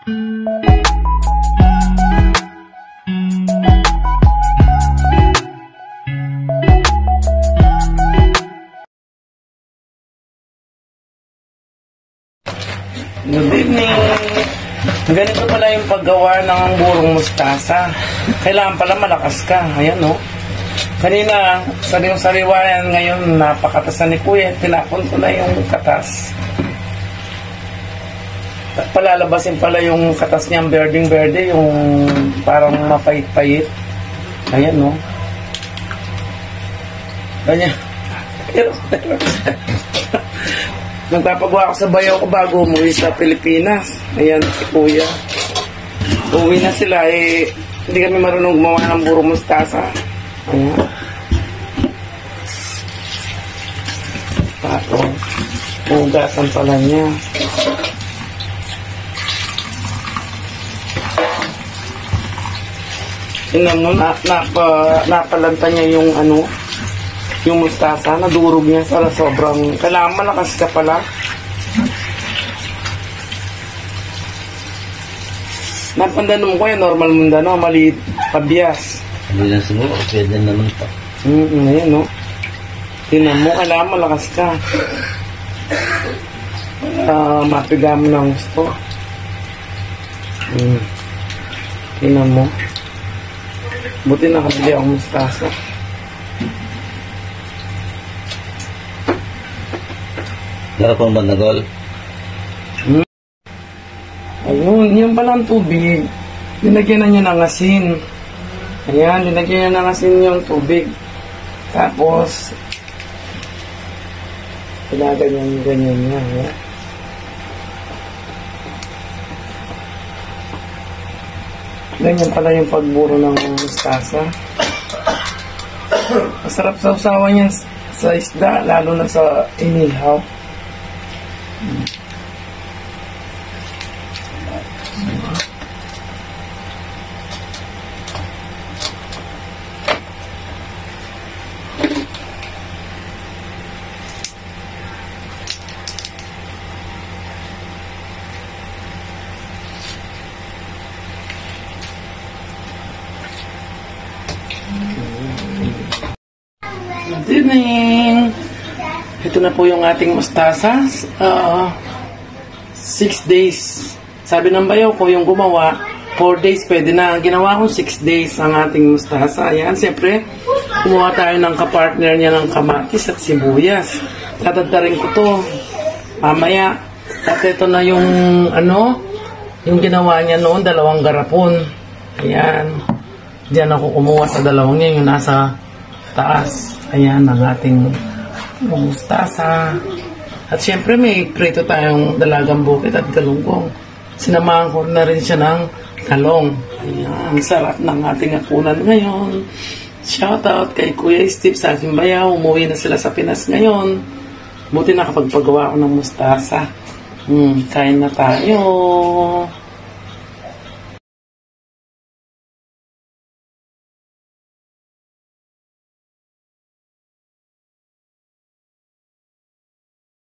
Good evening! Ganito pala yung paggawa ng burong mustasa. Kailangan pala malakas ka. Ayan, no? Kanina, sariwang-sariwa yan. Ngayon, napakatasan ni Kuya. Tinapon ko na yung katas. At palalabasin pala yung katas niyang berding-berde. Yung parang mapait-pait. Ayan, no? Ganyan. Nagpapagawa ako sa bayaw ko bago umuwi sa Pilipinas. Ayan, si Kuya. Uwi na sila, hindi kami marunong gumawa ng burong mustasa. Ayan. Tapos, hugasan pala niya. Tingnan mo, napalanta niya yung yung mustasa, nadurog niya sa sobrang, kailangan malakas ka pala. Napandanom ko yan, normal mundano, maliit, pabias. Hindi lang siguro, pwede naman pa. Ayan, no? Tingnan mo, kailangan malakas ka. Mapiga mo ng gusto. Tingnan mo. Buti nakabili akong mustasa. Larapang bandagol. Ayun, yan pala ang tubig. Dinagyan na niya ng asin. Ayan, dinagyan niya ng asin yung tubig. Tapos, ganyan niya. Ayan. Ganyan pala yung pagburo ng mustasa. Masarap sa usawan yan sa isda, lalo na sa inihaw. Good evening! Ito na po yung ating mustasa. 6 days. Sabi ng bayaw ko, yung gumawa, 4 days pwede na. Ginawa ko 6 days ang ating mustasa. Ayan, siyempre, kumuha tayo ng kapartner niya ng kamatis at sibuyas. Tatadarin ko to mamaya. At ito na yung, yung ginawa niya noon, 2 garapon. Ayan. Diyan ako kumuha sa 2 niya, yung nasa taas. Ayan ang ating mustasa. At syempre may prito tayong dalagang bukit at galunggong. Sinamahan ko na rin siya ng talong. Ayan, ang sarap ng ating hapunan ngayon. Shoutout kay Kuya Steve sa aking bayaw. Umuwi na sila sa Pinas ngayon. Buti nakapagpagawa ko ng mustasa. Kain na tayo.